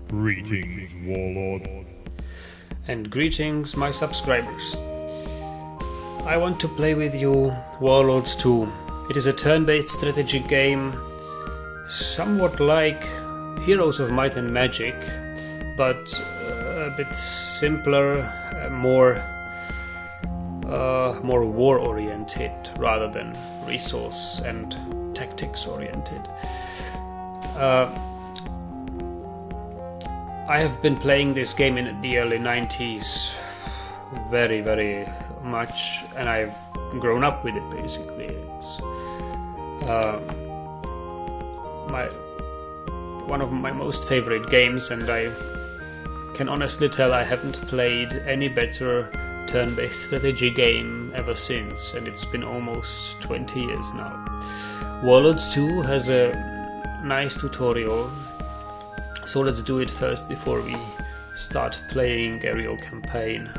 Greetings, Warlord. And greetings, my subscribers. I want to play with you Warlords II. It is a turn-based strategy game, somewhat like Heroes of Might and Magic, but a bit simpler, more war-oriented rather than resource and tactics-oriented. I have been playing this game in the early 90s very, very much, and I've grown up with it basically. It's one of my most favorite games, and I can honestly tell I haven't played any better turn-based strategy game ever since, and it's been almost 20 years now. Warlords II has a nice tutorial, so let's do it first before we start playing a real campaign.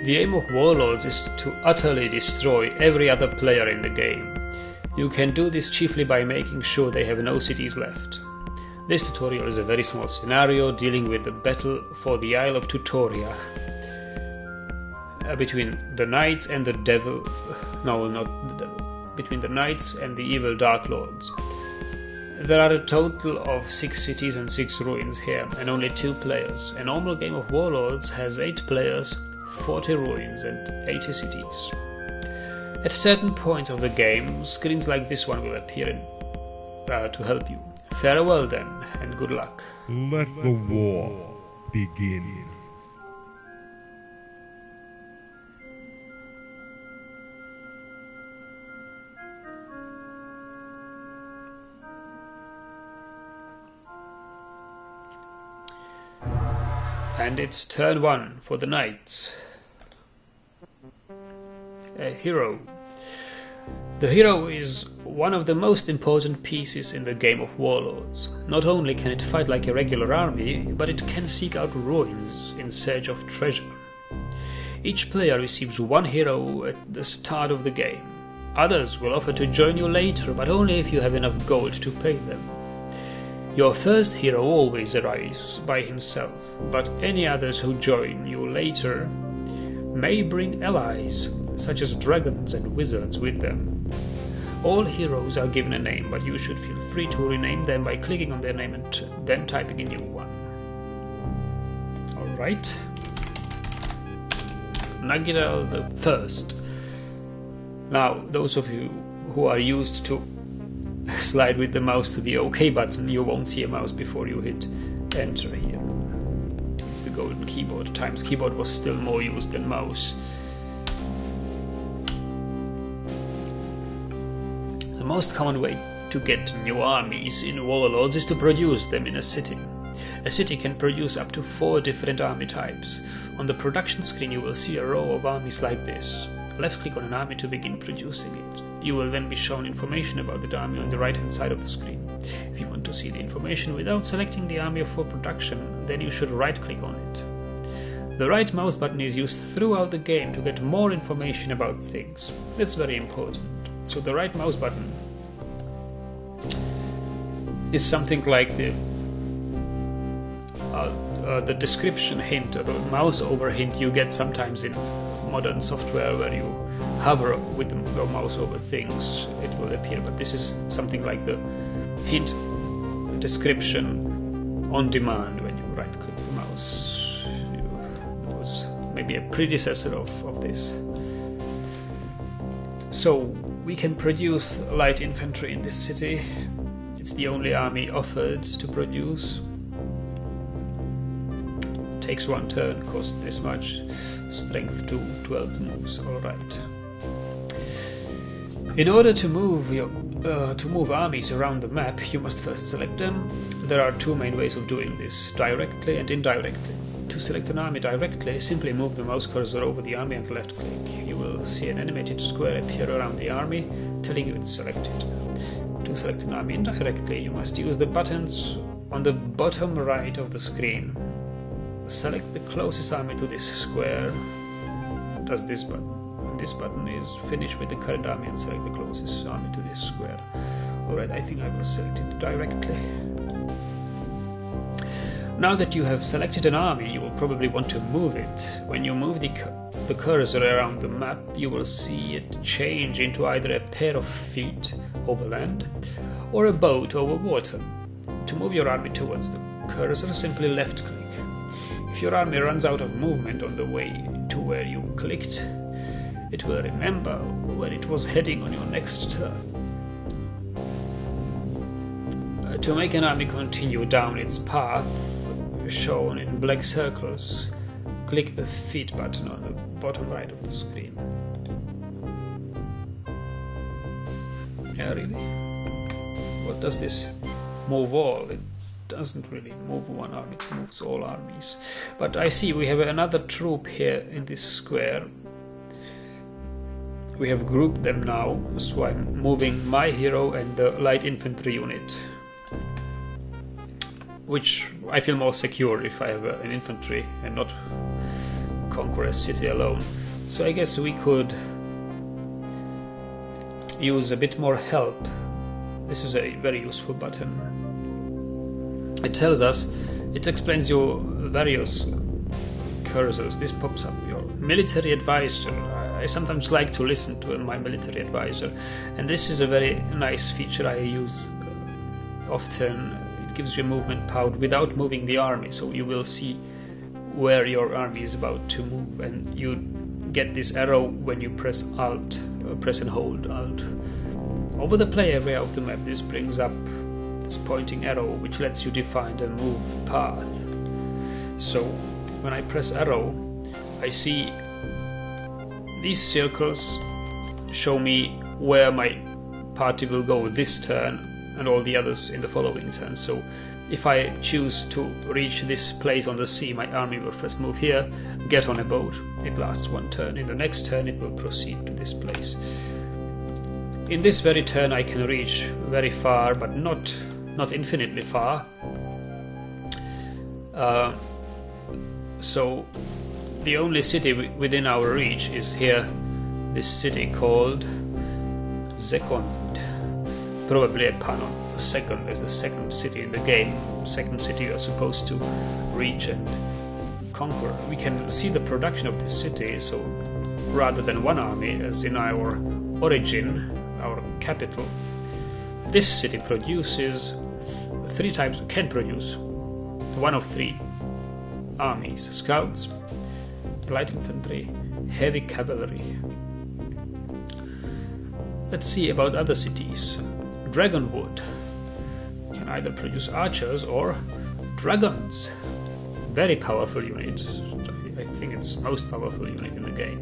The aim of Warlords is to utterly destroy every other player in the game. You can do this chiefly by making sure they have no cities left. This tutorial is a very small scenario dealing with the battle for the Isle of Tutoria between the knights and the devil. No, not the devil. Between the knights and the evil dark lords. There are a total of 6 cities and 6 ruins here, and only 2 players. A normal game of Warlords has 8 players, 40 ruins and 80 cities. At certain points of the game, screens like this one will appear to help you. Farewell then, and good luck. Let the war begin. And it's turn 1 for the knights. A hero. The hero is one of the most important pieces in the game of Warlords. Not only can it fight like a regular army, but it can seek out ruins in search of treasure. Each player receives 1 hero at the start of the game. Others will offer to join you later, but only if you have enough gold to pay them. Your first hero always arrives by himself, but any others who join you later may bring allies, such as dragons and wizards, with them. All heroes are given a name, but you should feel free to rename them by clicking on their name and then typing a new one. Alright. Nagidal I. Now, those of you who are used to slide with the mouse to the OK button, you won't see a mouse before you hit enter here. It's the golden keyboard. Times keyboard was still more used than mouse. The most common way to get new armies in Warlords is to produce them in a city. A city can produce up to 4 different army types. On the production screen you will see a row of armies like this. Left click on an army to begin producing it. You will then be shown information about the army on the right hand side of the screen. If you want to see the information without selecting the army for production, then you should right click on it. The right mouse button is used throughout the game to get more information about things. That's very important. So the right mouse button is something like the description hint or the mouse over hint you get sometimes in modern software where you hover with your mouse over things, it will appear, but this is something like the hint description on demand when you right-click the mouse. There was maybe a predecessor of this. So we can produce light infantry in this city. It's the only army offered to produce. Takes 1 turn, costs this much. Strength 2, 12 moves. All right. In order to move armies around the map, you must first select them. There are 2 main ways of doing this: directly and indirectly. To select an army directly, simply move the mouse cursor over the army and left-click. You will see an animated square appear around the army, telling you it's selected. To select an army indirectly, you must use the buttons on the bottom right of the screen. Select the closest army to this square. Does this button. This button is finish with the current army and select the closest army to this square. Alright, I think I will select it directly. Now that you have selected an army, you will probably want to move it. When you move the cursor around the map, you will see it change into either a pair of feet over land or a boat over water. To move your army towards the cursor, simply left-click. If your army runs out of movement on the way to where you clicked, it will remember where it was heading on your next turn. To make an army continue down its path, shown in black circles, click the feet button on the bottom right of the screen. Yeah, really? What does this move all? It doesn't really move one army, it moves all armies. But I see we have another troop here in this square. We have grouped them now, so I'm moving my hero and the light infantry unit, which I feel more secure if I have an infantry and not conquer a city alone. So I guess we could use a bit more help. This is a very useful button. It tells us, it explains your various cursors. This pops up, your military advisor. I sometimes like to listen to my military advisor, and this is a very nice feature I use often. It gives you movement power without moving the army, so you will see where your army is about to move, and you get this arrow when you press Alt, press and hold Alt. Over the play area of the map, this brings up this pointing arrow, which lets you define the move path. So when I press arrow, I see these circles show me where my party will go this turn and all the others in the following turn. So if I choose to reach this place on the sea, my army will first move here, get on a boat. It lasts 1 turn. In the next turn it will proceed to this place. In this very turn I can reach very far, but not infinitely far. So the only city within our reach is here, this city called Zekond. Probably a pun on second as the second city in the game. Second city you are supposed to reach and conquer. We can see the production of this city, so rather than 1 army as in our origin, our capital, this city produces 3 types, can produce 1 of 3 armies: scouts, light infantry, heavy cavalry. Let's see about other cities. Dragonwood can either produce archers or dragons. Very powerful unit. I think it's most powerful unit in the game.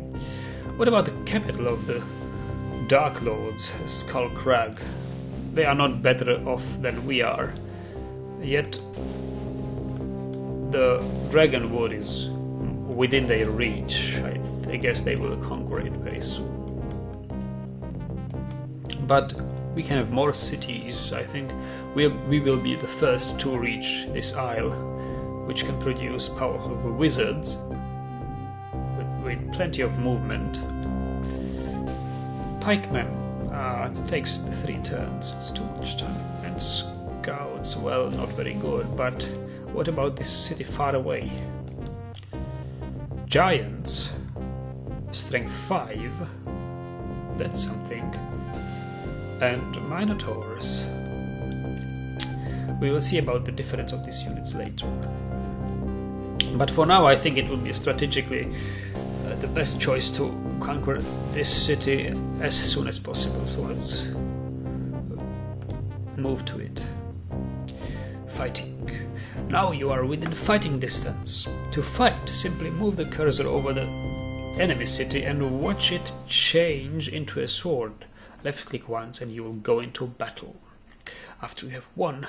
What about the capital of the Dark Lords, Skull Crag? They are not better off than we are. Yet the Dragonwood is within their reach. I guess they will conquer it very soon. But we can have more cities. I think we will be the first to reach this isle, which can produce powerful wizards with plenty of movement. Pikemen, it takes 3 turns, it's too much time. And scouts, well, not very good, but what about this city far away? Giants, strength 5, that's something. And minotaurs. We will see about the difference of these units later. But for now, I think it would be strategically the best choice to conquer this city as soon as possible. So let's move to it. Fighting. Now you are within fighting distance. To fight, simply move the cursor over the enemy city and watch it change into a sword. Left click once and you will go into battle. After you have won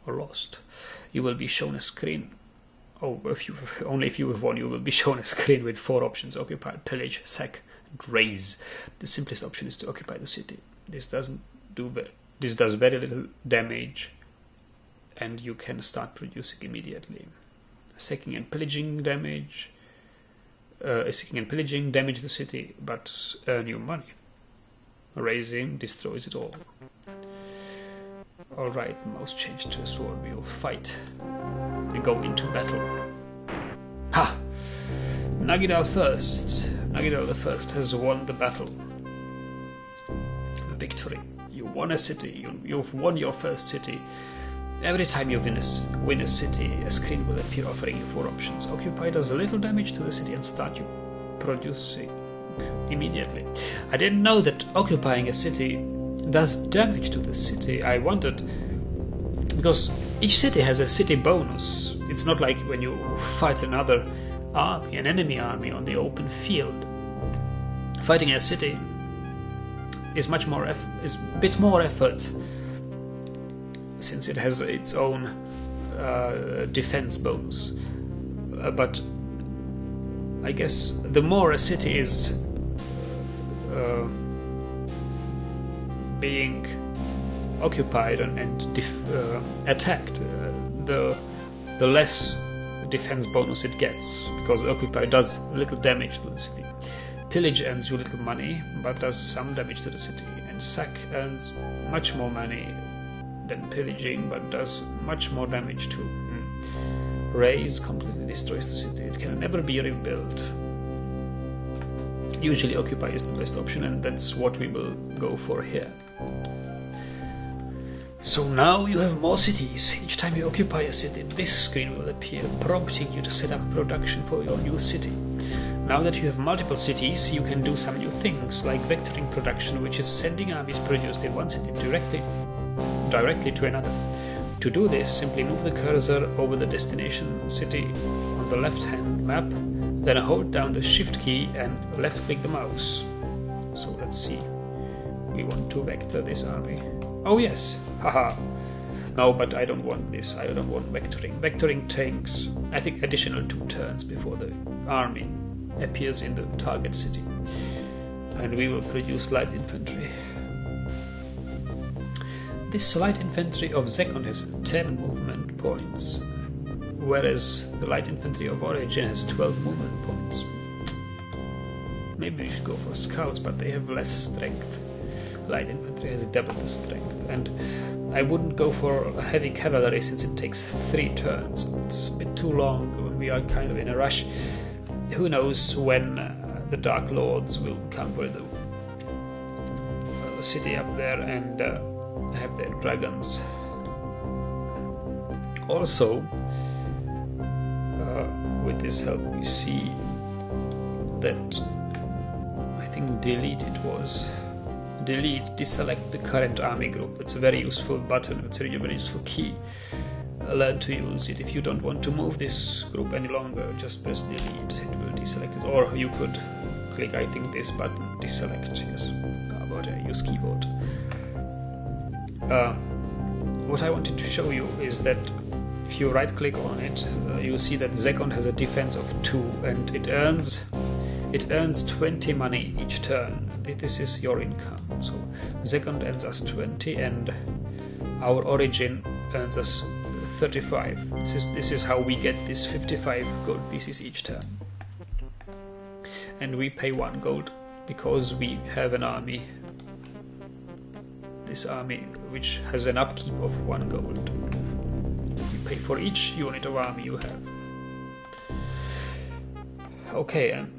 or lost, you will be shown a screen. Only if you have won, you will be shown a screen with 4 options: occupy, pillage, sack, and raise. The simplest option is to occupy the city. This does very little damage, and you can start producing immediately. Sacking and pillaging damage the city, but earn you money. Raising destroys it all. Alright, the mouse changed to a sword. We will fight. We go into battle. Ha! Nagidal I has won the battle. Victory. You won a city. You've won your first city. Every time you win a city, a screen will appear offering you 4 options. Occupy does a little damage to the city and start you producing immediately. I didn't know that occupying a city does damage to the city. I wondered, because each city has a city bonus. It's not like when you fight another army, an enemy army on the open field. Fighting a city is is a bit more effort, since it has its own defense bonus. But I guess the more a city is being occupied and attacked, the less defense bonus it gets, because occupy does little damage to the city. Pillage earns you little money, but does some damage to the city, and sack earns much more money than pillaging, but does much more damage too. Raise completely destroys the city. It can never be rebuilt. Usually occupy is the best option, and that's what we will go for here. So now you have more cities. Each time you occupy a city, this screen will appear, prompting you to set up production for your new city. Now that you have multiple cities, you can do some new things, like vectoring production, which is sending armies produced in one city directly to another. To do this, simply move the cursor over the destination city on the left-hand map, then hold down the Shift key and left-click the mouse. So let's see. We want to vector this army. Oh yes, haha. No, but I don't want this. I don't want vectoring. Vectoring takes, I think, additional 2 turns before the army appears in the target city. And we will produce light infantry. This light infantry of Zekon has 10 movement points, whereas the light infantry of Origin has 12 movement points. Maybe we should go for scouts, but they have less strength. Light infantry has double the strength, and I wouldn't go for heavy cavalry since it takes 3 turns. It's a bit too long when we are kind of in a rush. Who knows when the Dark Lords will conquer the city up there and have their dragons. Also, with this help, we see that I think delete deselect the current army group. It's a very useful button. It's a very useful key. Learn to use it. If you don't want to move this group any longer, just press delete. It will deselect it. Or you could click, I think, this button, deselect. Yes. How about I use keyboard? What I wanted to show you is that if you right click on it, you see that Zekon has a defense of 2, and it earns 20 money each turn. This is your income. So Zekon earns us 20 and our Origin earns us 35. This is how we get this 55 gold pieces each turn. And we pay 1 gold because we have an army. This army which has an upkeep of 1 gold. You pay for each unit of army you have. Okay, and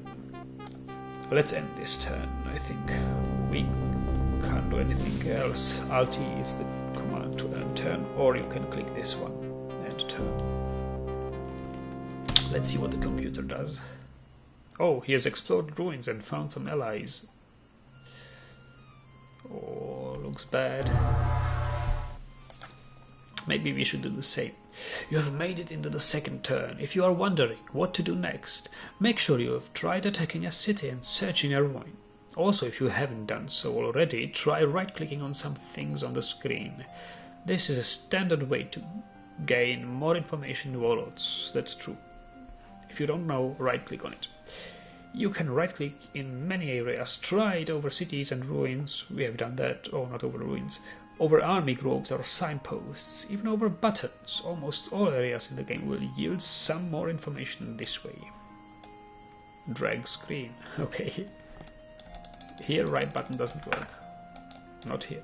let's end this turn. I think we can't do anything else. Alt is the command to end turn, or you can click this one, end turn. Let's see what the computer does. Oh, he has explored ruins and found some allies. Oh, looks bad. Maybe we should do the same. You have made it into the second turn. If you are wondering what to do next, make sure you have tried attacking a city and searching a ruin. Also, if you haven't done so already, try right-clicking on some things on the screen. This is a standard way to gain more information in Warlords, that's true. If you don't know, right-click on it. You can right-click in many areas. Try it over cities and ruins. We have done that. Oh, not over ruins. Over army groups or signposts. Even over buttons. Almost all areas in the game will yield some more information this way. Drag screen. Okay. Here, right button doesn't work. Not here.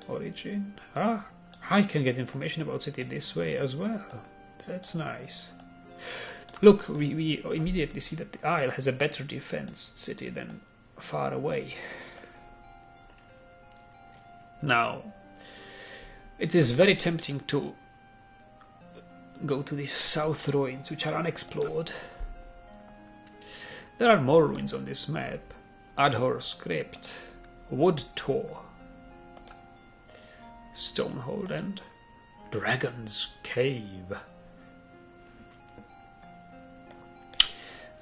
Origin. Ah, I can get information about city this way as well. That's nice. Look, we immediately see that the Isle has a better defensed city than far away. Now, it is very tempting to go to these south ruins, which are unexplored. There are more ruins on this map. Adhor's Crypt, Wood Tor, Stonehold, and Dragon's Cave.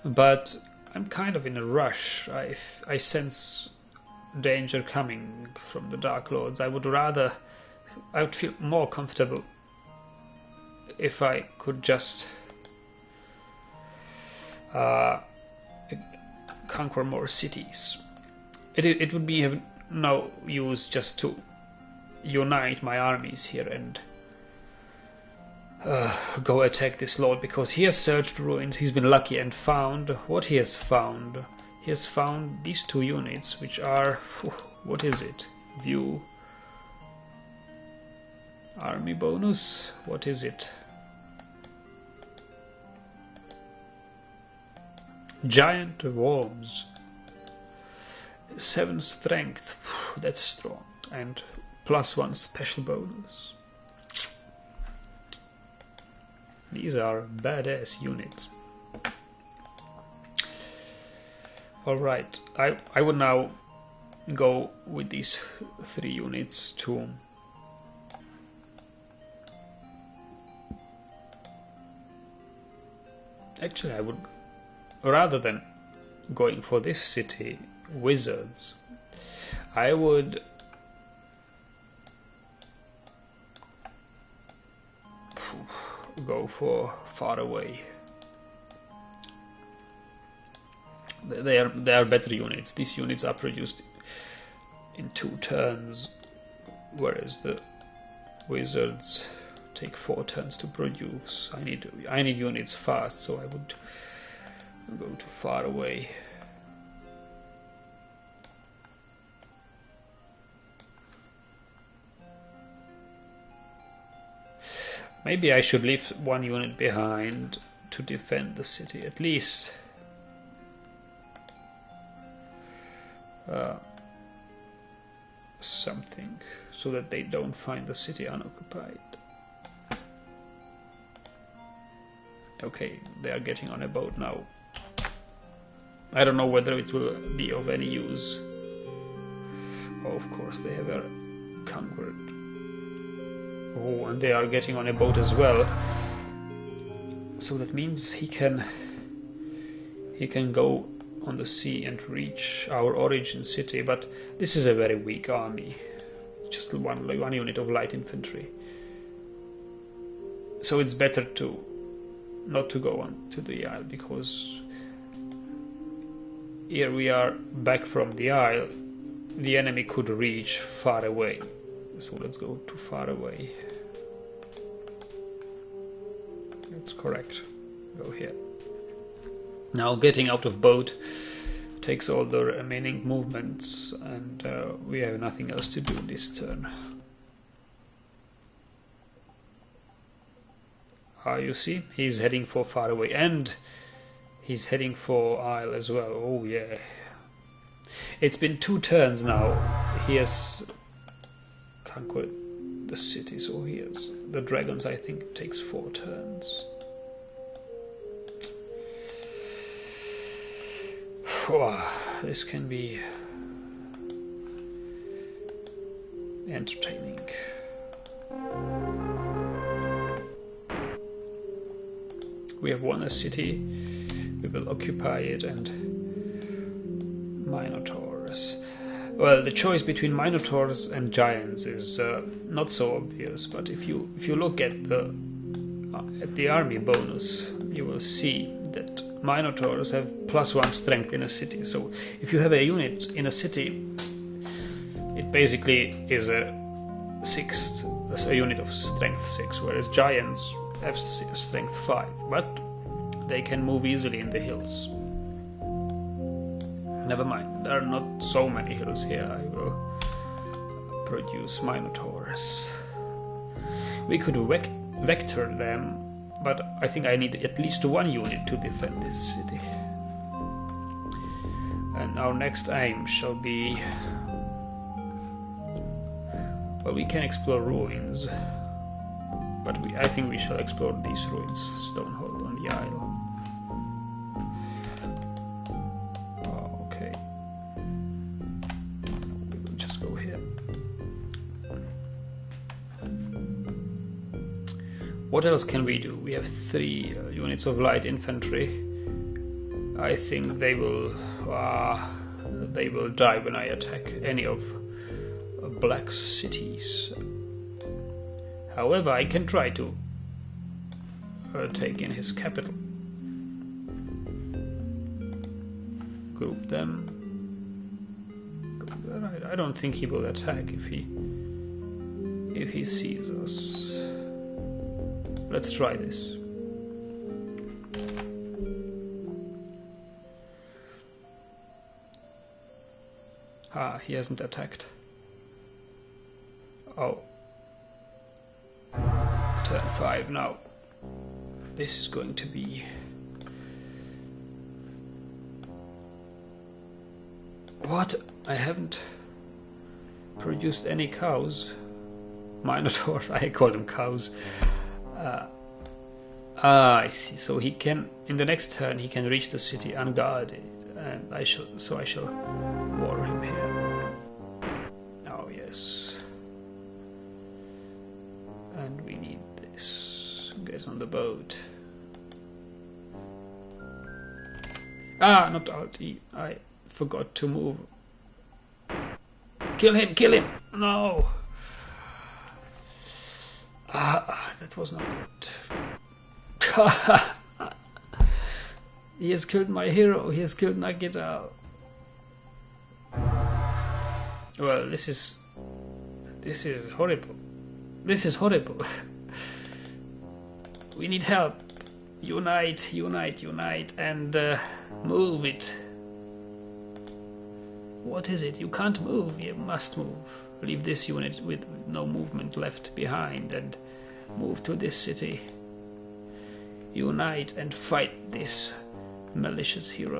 But I'm kind of in a rush. I sense danger coming from the Dark Lords. I would feel more comfortable if I could just conquer more cities. It would be of no use just to unite my armies here and go attack this lord, because he has searched ruins. He's been lucky and found what he has found. He has found these two units, which are, what is it? View army bonus. What is it? Giant worms. 7 strength. That's strong. And +1 special bonus. These are badass units. Alright, I would now go with these 3 units to actually, I would, rather than going for this city, wizards, I would go for far away. They are better units. These units are produced in 2 turns, whereas the wizards take 4 turns to produce. I need units fast, so I would go to far away. Maybe I should leave 1 unit behind to defend the city, at least. Something, so that they don't find the city unoccupied. Okay, they are getting on a boat now. I don't know whether it will be of any use. Oh, of course, they have conquered. Oh, and they are getting on a boat as well. So that means he can go on the sea and reach our origin city, but this is a very weak army. Just one unit of light infantry. So it's better not to go on to the Isle, because here we are back from the Isle. The enemy could reach far away. So let's go to far away. That's correct. Go here. Now getting out of boat takes all the remaining movements, and we have nothing else to do this turn. You see, he's heading for far away, and he's heading for Isle as well. Oh yeah. It's been 2 turns now. He has conquered the city. So here's the dragons. I think it takes 4 turns. This can be entertaining. We have won a city. We will occupy it, and Minotaurs. Well, the choice between Minotaurs and Giants is not so obvious, but if you look at the army bonus, you will see that Minotaurs have +1 strength in a city. So if you have a unit in a city, it basically is a unit of strength 6, whereas Giants have strength 5, but they can move easily in the hills. Never mind, there are not so many hills here. I will produce Minotaurs. We could vector them, but I think I need at least 1 unit to defend this city. And our next aim shall be... well, we can explore ruins, but I think we shall explore these ruins, Stonehold on the Isle. Oh, okay. We will just go here. What else can we do? We have 3 units of light infantry. I think they will die when I attack any of Black's cities. However, I can try to take in his capital. Group them. I don't think he will attack if he sees us. Let's try this. He hasn't attacked. Oh. Turn 5 now. This is going to be... What? I haven't produced any cows. Minotaurs, I call them cows. I see. So he can, in the next turn, he can reach the city unguarded, and I shall war him here. Oh yes. And we need this. Get on the boat. Not Alt E. I forgot to move. Kill him! Kill him! No! That was not good. He has killed my hero. He has killed Nagidal. Well, this is horrible. This is horrible. We need help. Unite, unite, unite, and move it. What is it? You can't move. You must move. Leave this unit with no movement left behind and move to this city. Unite and fight this malicious hero.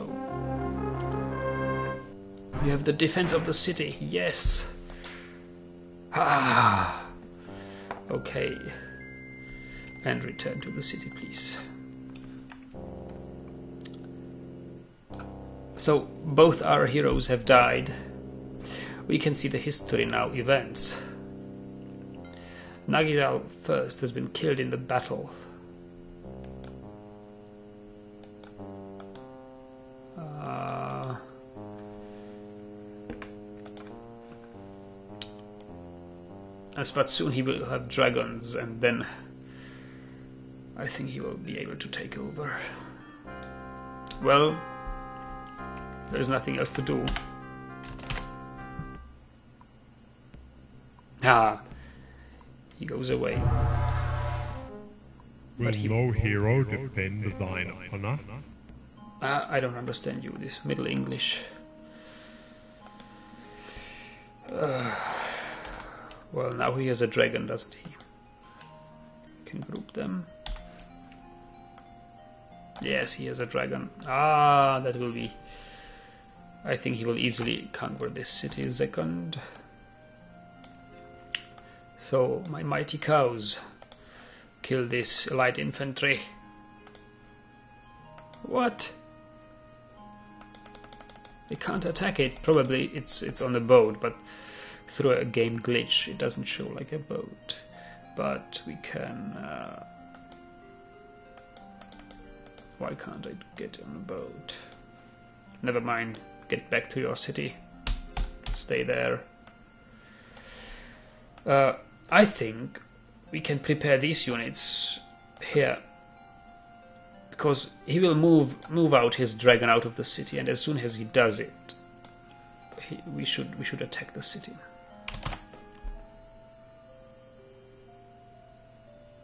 We have the defense of the city. Yes. Okay. And return to the city, please. So, both our heroes have died. We can see the history now, events. Nagidal first has been killed in the battle. But soon he will have dragons, and then I think he will be able to take over. Well, there's nothing else to do. He goes away. Will no hero defend thine honor? I don't understand you, this Middle English. Well, now he has a dragon, doesn't he? Can group them. Yes, he has a dragon. That will be... I think he will easily conquer this city second. So, my mighty cows, kill this light infantry. What? I can't attack it. Probably it's on the boat, but through a game glitch it doesn't show like a boat. But we can... why can't I get on the boat? Never mind. Get back to your city. Stay there. I think we can prepare these units here, because he will move out his dragon out of the city, and as soon as he does it, we should attack the city.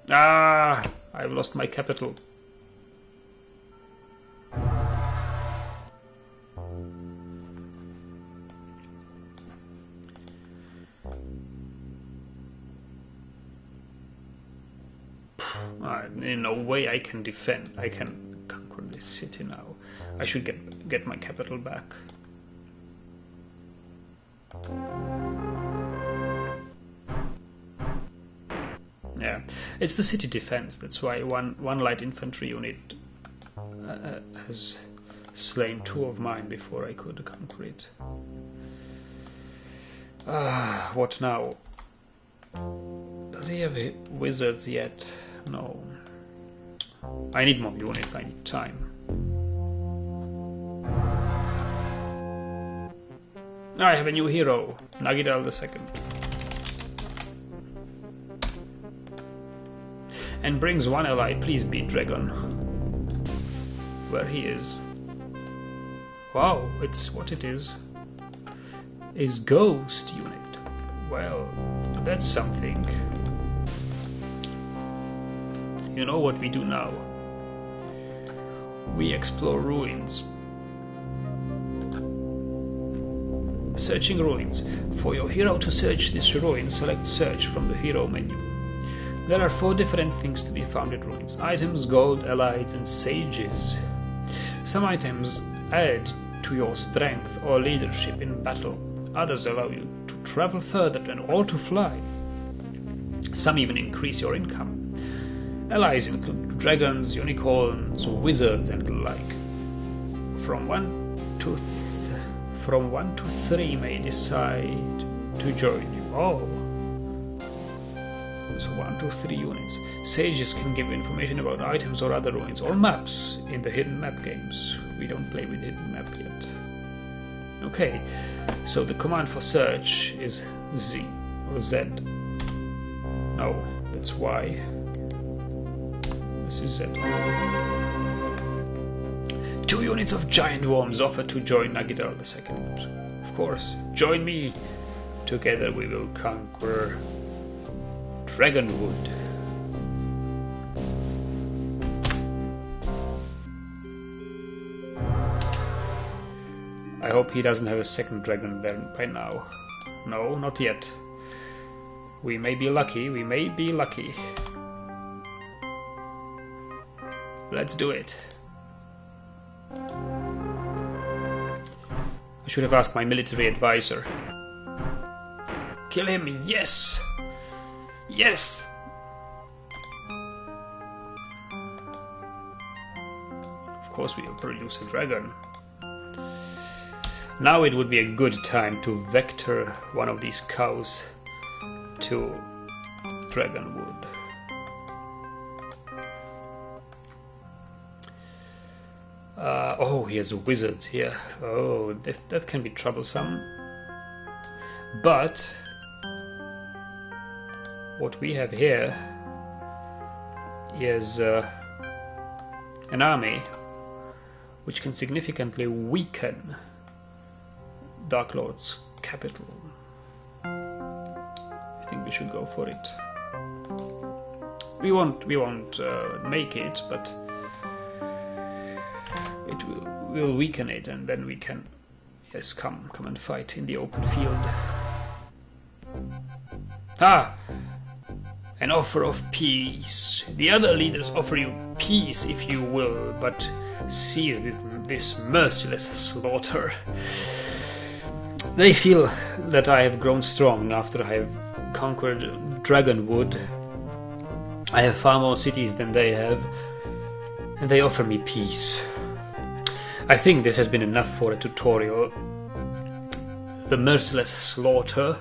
Ah! I've lost my capital. In no way I can defend. I can conquer this city now. I should get my capital back. Yeah, it's the city defense. That's why one light infantry unit has slain 2 of mine before I could conquer it. What now? Does he have wizards yet? No. I need more units, I need time. I have a new hero, Nagidal II. And brings 1 ally, please be dragon. Where he is. Wow, it's what it is. Is ghost unit. Well, that's something. You know what we do now? We explore ruins. Searching ruins. For your hero to search this ruin, select search from the hero menu. There are 4 different things to be found in ruins. Items, gold, allies, and sages. Some items add to your strength or leadership in battle. Others allow you to travel further or to fly. Some even increase your income. Allies include dragons, unicorns, wizards, and the like. From 1 to 3 may decide to join you. Oh. So 1 to 3 units. Sages can give information about items or other ruins or maps in the hidden map games. We don't play with hidden map yet. Okay, so the command for search is Z or Z. No, that's Y. This is Z. 2 units of giant worms offer to join Nagidal II. Of course, join me. Together we will conquer Dragonwood. I hope he doesn't have a second dragon there by now. No, not yet. We may be lucky, we may be lucky. Let's do it. I should have asked my military advisor. Kill him, yes! Yes! Of course we will produce a dragon. Now it would be a good time to vector one of these cows to Dragonwood. Oh, he has wizards here. Oh, that can be troublesome. But what we have here is an army which can significantly weaken Dark Lord's capital. I think we should go for it. We won't make it, but it will weaken it, and then we can, yes, come and fight in the open field. Ah! An offer of peace. The other leaders offer you peace if you will, but seize this merciless slaughter. They feel that I have grown strong after I have conquered Dragonwood. I have far more cities than they have, and they offer me peace. I think this has been enough for a tutorial. The merciless slaughter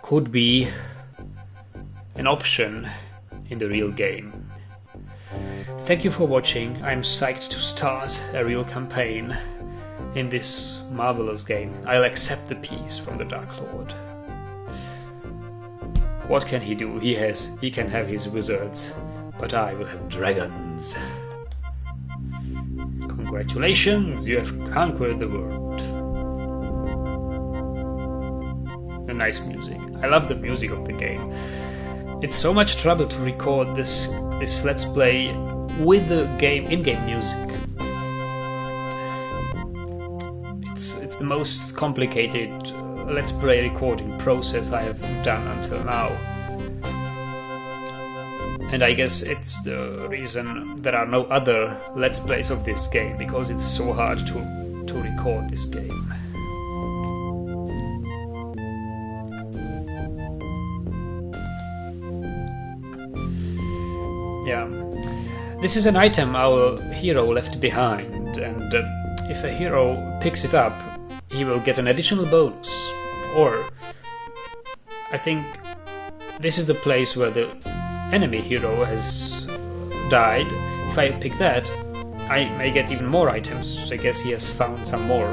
could be an option in the real game. Thank you for watching. I'm psyched to start a real campaign in this marvelous game. I'll accept the peace from the Dark Lord. What can he do? He can have his wizards, but I will have dragons. Congratulations, you have conquered the world. The nice music. I love the music of the game. It's so much trouble to record this Let's Play with the in-game music. It's the most complicated Let's Play recording process I have done until now. And I guess it's the reason there are no other Let's Plays of this game, because it's so hard to record this game. Yeah, this is an item our hero left behind, and if a hero picks it up, he will get an additional bonus. Or, I think this is the place where the enemy hero has died. If I pick that, I may get even more items. I guess he has found some more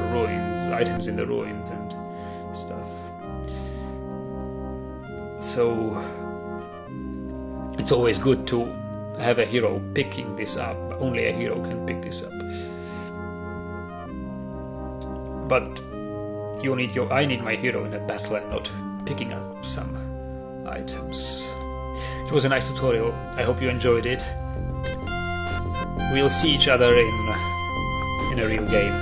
items in the ruins and stuff. So, it's always good to have a hero picking this up. Only a hero can pick this up. But I need my hero in a battle and not picking up some items. It was a nice tutorial. I hope you enjoyed it. We'll see each other in a real game.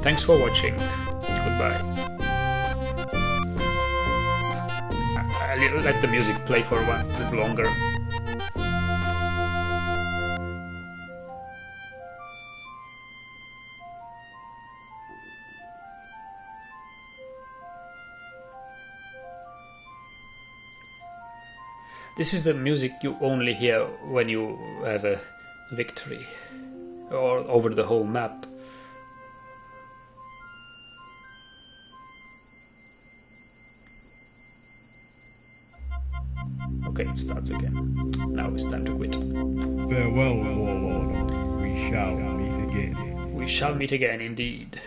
Thanks for watching. Goodbye. I'll let the music play for a bit longer. This is the music you only hear when you have a victory, or over the whole map. Okay, it starts again. Now it's time to quit. Farewell, Warlord. We shall meet again. We shall meet again, indeed.